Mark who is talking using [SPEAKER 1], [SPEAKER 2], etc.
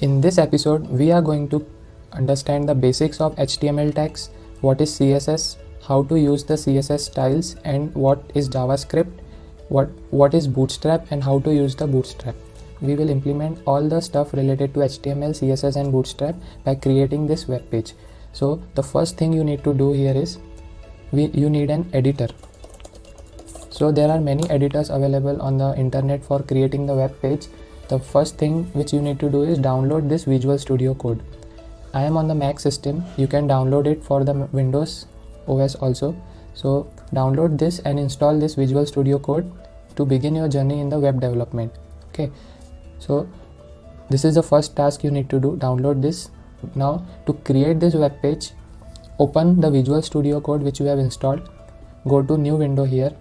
[SPEAKER 1] In this episode, we are going to understand the basics of HTML tags, what is CSS, how to use the CSS styles, and what is JavaScript, what is Bootstrap, and how to use the Bootstrap. We will implement all the stuff related to HTML, CSS, and Bootstrap by creating this web page. So the first thing you need to do here is you need an editor. So there are many editors available on the internet for creating the web page. The first thing which you need to do is download this Visual Studio Code. I am on the Mac system. You can download it for the Windows OS also. So download this and install this Visual Studio Code to begin your journey in the web development. Okay, so this is the first task you need to do. Download this. Now to create this web page, open the Visual Studio Code which you have installed. Go to new window here.